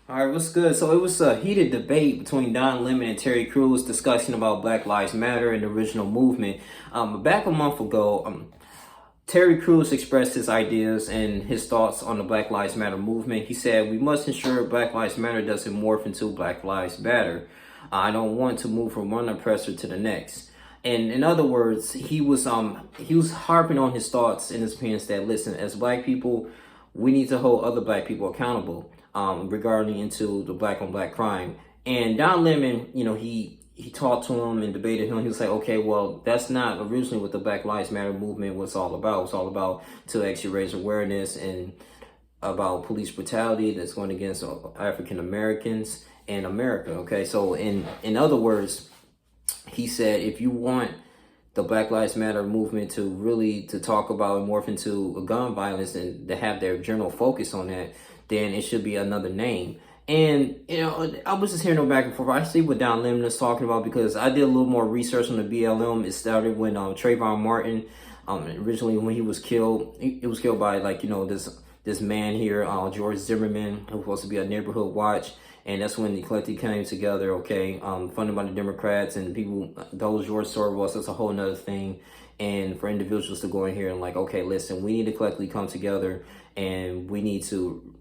All right, what's good? So it was a heated debate between Don Lemon and Terry Crews discussing about Black Lives Matter and the original movement. Back a month ago, Terry Crews expressed his ideas and his thoughts on the Black Lives Matter movement. He said, "We must ensure Black Lives Matter doesn't morph into Black Lives Matter. I don't want to move from one oppressor to the next." And in other words, he was harping on his thoughts and his opinions that, listen, as Black people, we need to hold other Black people accountable regarding into the Black on Black crime. And Don Lemon, he talked to him and debated him. He was like, okay, well, that's not originally what the Black Lives Matter movement was all about. It's all about to actually raise awareness and about police brutality that's going against African Americans and America. Okay, so in other words, he said, if you want the Black Lives Matter movement to really to talk about and morph into a gun violence and to have their general focus on that, then it should be another name. And, I was just hearing no back and forth. I see what Don Lemon is talking about because I did a little more research on the BLM. It started when Trayvon Martin, originally when he was killed, he was killed by this man here, George Zimmerman, who was supposed to be a neighborhood watch. And that's when the collective came together, okay, funded by the Democrats and people, those George Soros, that's a whole nother thing. And for individuals to go in here and like, okay, listen, we need to collectively come together and we need to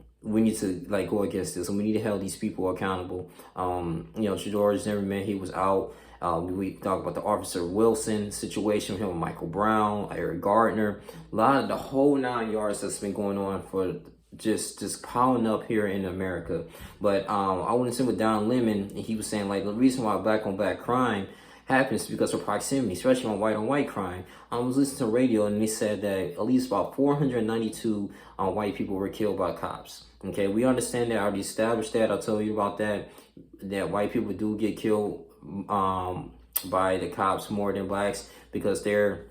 like go against this, and we need to hold these people accountable. George Zimmerman, he was out. We talk about the Officer Wilson situation with him, with Michael Brown, Eric Gardner, a lot of the whole 9 yards that's been going on for just piling up here in America. But I want to say with Don Lemon, he was saying like the reason why Black on Black crime happens because of proximity, especially on white crime. I was listening to radio and they said that at least about 492 white people were killed by cops. Okay, we understand that. I already established that. I'll tell you about that white people do get killed by the cops more than blacks because they're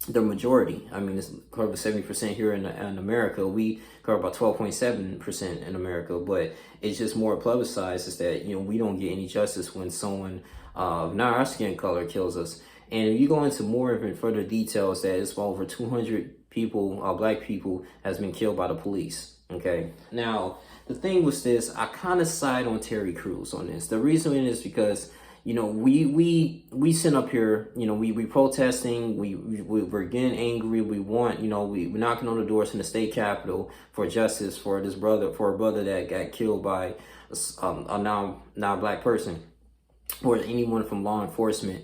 the majority. I mean, it's covered 70% here in America. We cover about 12.7% in America, but it's just more publicized is that, we don't get any justice when someone of not our skin color kills us. And if you go into more even further details, that it's over 200 people, Black people, has been killed by the police. Okay. Now, the thing was this, I kind of side on Terry Crews on this. The reason is because, we sit up here, we protesting, we're getting angry, we want, we're knocking on the doors in the state capitol for justice for a brother that got killed by a non-black person or anyone from law enforcement.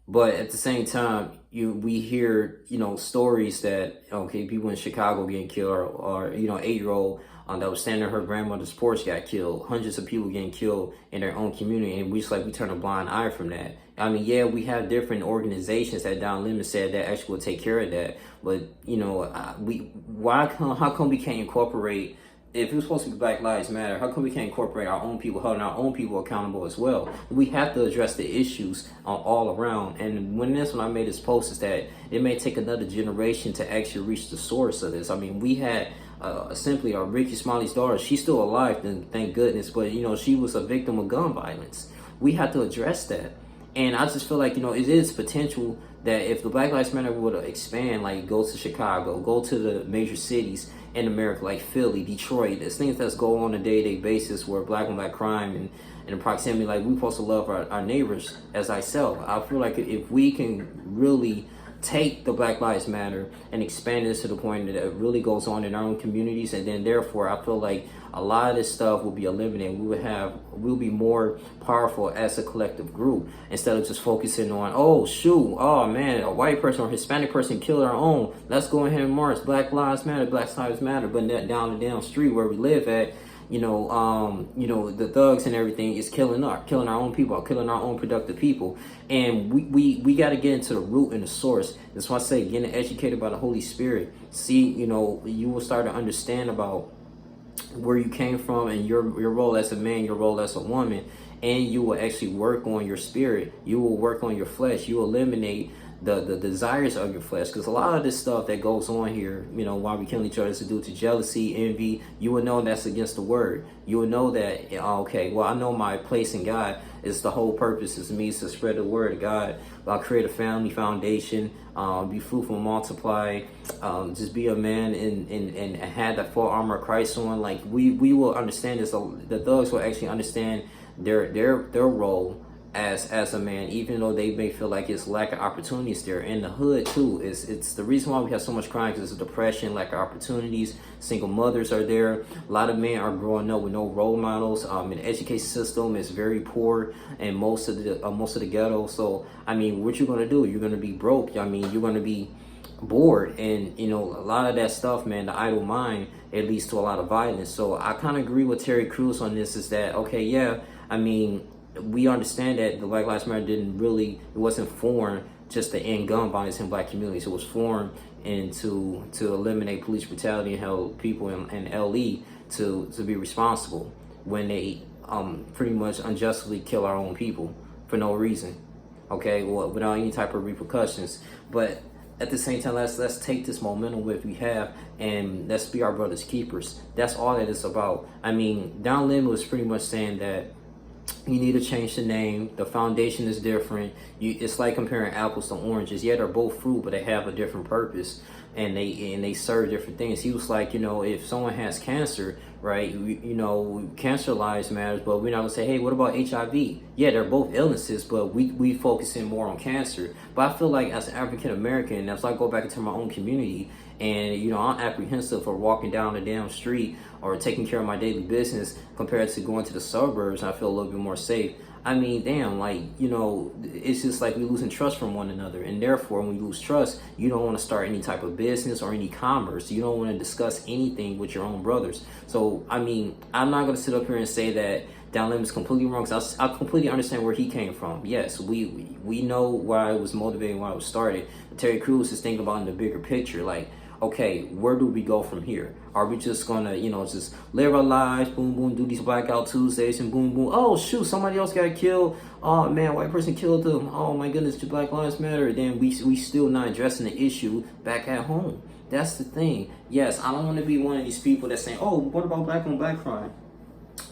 But at the same time, we hear, stories that, okay, people in Chicago getting killed or 8-year-old that was standing on her grandmother's porch got killed. Hundreds of people getting killed in their own community. And we turn a blind eye from that. I mean, yeah, we have different organizations that Don Lemon said that actually will take care of that. But, how come we can't incorporate, if it was supposed to be Black Lives Matter, how come we can't incorporate our own people, holding our own people accountable as well? We have to address the issues all around. And when I made this post is that it may take another generation to actually reach the source of this. I mean, we had simply Ricky Smiley's daughter. She's still alive, then thank goodness. But, she was a victim of gun violence. We have to address that. And I just feel like, it is potential that if the Black Lives Matter would expand, like go to Chicago, go to the major cities in America, like Philly, Detroit, there's things that's go on a day-to-day basis where Black on Black crime and in proximity, like we're supposed to love our neighbors as ourselves. I feel like if we can really take the Black Lives Matter and expand this to the point that it really goes on in our own communities, and then therefore I feel like a lot of this stuff will be eliminated. We'll be more powerful as a collective group instead of just focusing on, oh man, a white person or Hispanic person killed our own, let's go ahead and march, Black Lives Matter, Black Lives Matter. But that down the damn street where we live at, the thugs and everything is killing our own people, killing our own productive people. And we got to get into the root and the source. That's why I say getting educated by the Holy Spirit. See, you will start to understand about where you came from and your role as a man, your role as a woman, and you will actually work on your spirit. You will work on your flesh. You eliminate the desires of your flesh. Because a lot of this stuff that goes on here, you know, why we killing each other is due to jealousy, envy. You would know that's against the word. You would know that, okay, well, I know my place in God is the whole purpose is me to spread the word of God. I'll create a family foundation, be fruitful, multiply, just be a man and have that full armor of Christ on. Like we will understand this. The thugs will actually understand their role as a man, even though they may feel like it's lack of opportunities there. In the hood too, it's the reason why we have so much crime, because it's depression, lack of opportunities. Single mothers are there. A lot of men are growing up with no role models. And the education system is very poor in most of the ghetto. So I mean, what you're gonna do? You're gonna be broke. I mean, you're gonna be bored, and you know, a lot of that stuff, man, the idle mind, it leads to a lot of violence. So I kind of agree with Terry Crews on this, is that okay, yeah, I mean, we understand that the Black Lives Matter it wasn't formed just to end gun violence in black communities. It was formed to eliminate police brutality and help people in LE to be responsible when they pretty much unjustly kill our own people for no reason, okay, well, without any type of repercussions. But at the same time, let's take this momentum that we have and let's be our brother's keepers. That's all that it's about. I mean, Don Lemon was pretty much saying that you need to change the name. The foundation is different. It's like comparing apples to oranges. Yeah, they're both fruit, but they have a different purpose, and they serve different things. He was like, you know, if someone has cancer, right? You know, cancer lives matters, but we're not gonna say, hey, what about HIV? Yeah, they're both illnesses, but we focusing more on cancer. But I feel like as an African American, as I go back into my own community, and you know, I'm apprehensive for walking down the damn street or taking care of my daily business compared to going to the suburbs. I feel a little bit more safe. I mean, damn, like, you know, it's just like we're losing trust from one another. And therefore, when you lose trust, you don't want to start any type of business or any commerce. You don't want to discuss anything with your own brothers. So, I mean, I'm not going to sit up here and say that Don Lemon is completely wrong, because I completely understand where he came from. Yes, we know why it was motivated, why it was started. But Terry Crews is thinking about in the bigger picture, like, okay, where do we go from here? Are we just gonna, you know, just live our lives, boom, boom, do these Blackout Tuesdays and boom, boom, oh, shoot, somebody else got killed. Oh, man, white person killed them. Oh, my goodness, the Black Lives Matter. Then we still not addressing the issue back at home. That's the thing. Yes, I don't want to be one of these people that's saying, oh, what about black on black crime?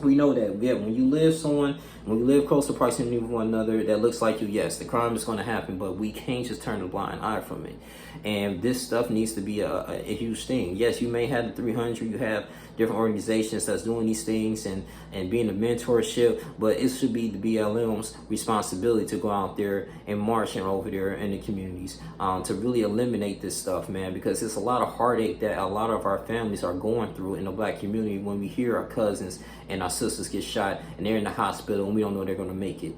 We know that, yeah, when you live close to proximity with one another that looks like you, yes, the crime is going to happen, but we can't just turn a blind eye from it. And this stuff needs to be a huge thing. Yes, you may have the 300, you have different organizations that's doing these things and being a mentorship, but it should be the BLM's responsibility to go out there and march and over there in the communities to really eliminate this stuff, man, because it's a lot of heartache that a lot of our families are going through in the black community when we hear our cousins and our sisters get shot and they're in the hospital and we don't know they're going to make it.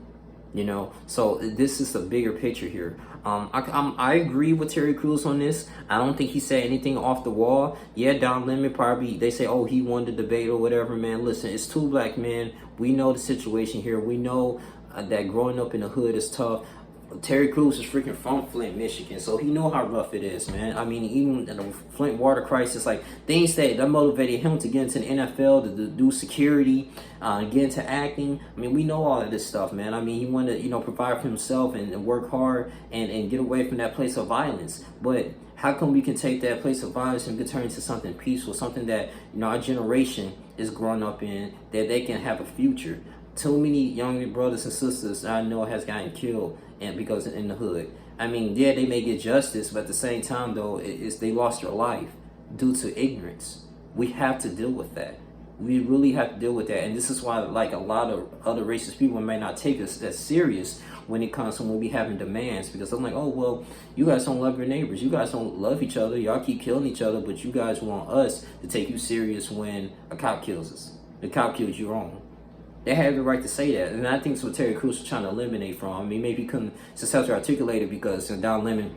You know, so this is the bigger picture here. I agree with Terry Crews on this. I don't think he said anything off the wall. Yeah, Don Lemon probably, they say, oh, he won the debate or whatever, man. Listen, it's two black men. We know the situation here. We know that growing up in the hood is tough. Terry Crews is freaking from Flint, Michigan, so he know how rough it is, man. I mean, even in the Flint water crisis, like things that motivated him to get into the NFL, to do security, get into acting. I mean, we know all of this stuff, man. I mean, he wanted to, you know, provide for himself and work hard and get away from that place of violence. But how come we can take that place of violence and can turn into something peaceful, something that, you know, our generation is growing up in, that they can have a future? Too many young brothers and sisters I know has gotten killed and because in the hood. I mean, yeah, they may get justice, but at the same time, though, they lost their life due to ignorance. We have to deal with that. We really have to deal with that. And this is why, like, a lot of other racist people may not take us that serious when it comes to when we having demands, because I'm like, oh, well, you guys don't love your neighbors. You guys don't love each other. Y'all keep killing each other, but you guys want us to take you serious when a cop kills us. The cop kills you wrong. They have the right to say that. And I think it's what Terry Crews was trying to eliminate from. I mean, maybe he couldn't successfully articulate it because Don Lemon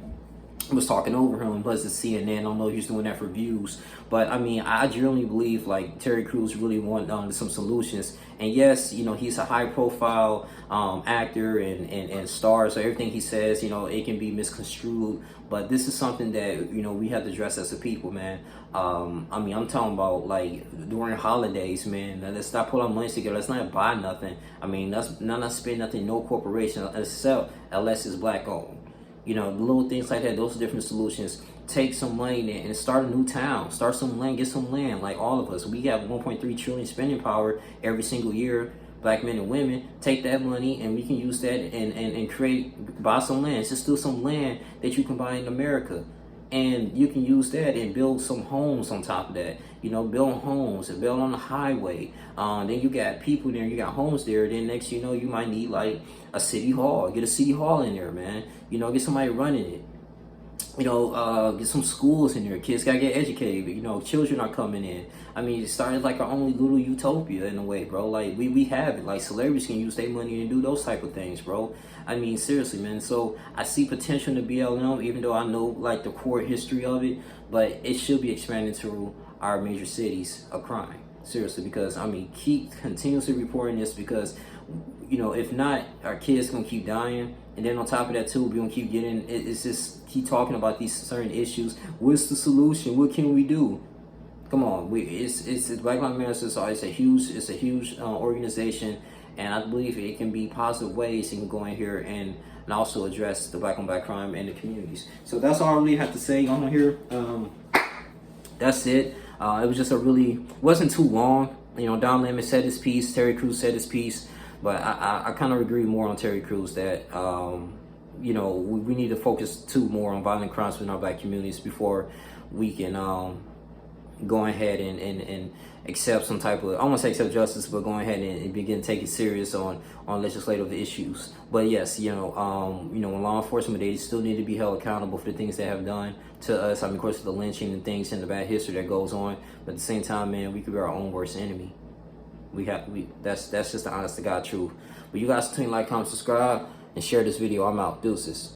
was talking over him, plus the CNN. I don't know if he's doing that for views. But I mean, I genuinely believe like Terry Crews really wanted some solutions. And yes, you know, he's a high profile actor and star, so everything he says, you know, it can be misconstrued. But this is something that, you know, we have to address as a people, man. I mean, I'm talking about like during holidays, man. Let's not put our money together. Let's not buy nothing. I mean, let's not spend nothing, no corporation, except unless it's black owned. You know, little things like that. Those are different solutions. Take some money and start a new town. Start some land. Get some land. Like all of us, we got 1.3 trillion spending power every single year. Black men and women, take that money and we can use that and create, buy some land. It's just still some land that you can buy in America. And you can use that and build some homes on top of that. You know, build homes and build on the highway. Then you got people there, you got homes there. Then next you know, you might need like a city hall. Get a city hall in there, man. You know, get somebody running it. You know, get some schools in there. Kids gotta get educated. You know, children are coming in. I mean, it started like our only little utopia in a way, bro. Like we have it. Like celebrities can use their money and do those type of things, bro. I mean, seriously, man. So I see potential in the BLM, even though I know like the core history of it, but it should be expanded to our major cities of crime. Seriously, because I mean, keep continuously reporting this because, you know, if not, our kids gonna keep dying, and then on top of that too, we're gonna keep getting. It's just keep talking about these certain issues. What's the solution? What can we do? Come on, it's Black Lives Matter. It's a huge organization, and I believe it can be positive ways you can go in here and also address the black on black crime in the communities. So that's all I really have to say on here. That's it. It was just wasn't too long. You know, Don Lemon said his piece, Terry Crews said his piece, but I kind of agree more on Terry Crews that, you know, we need to focus too more on violent crimes within our black communities before we can go ahead and accept some type of, I don't want to say accept justice, but go ahead and begin to take it serious on legislative issues. But yes, you know, when law enforcement, they still need to be held accountable for the things they have done to us. I mean, of course, the lynching and things and the bad history that goes on. But at the same time, man, we could be our own worst enemy. That's just the honest to God truth. But you guys continue to like, comment, subscribe, and share this video. I'm out. Deuces.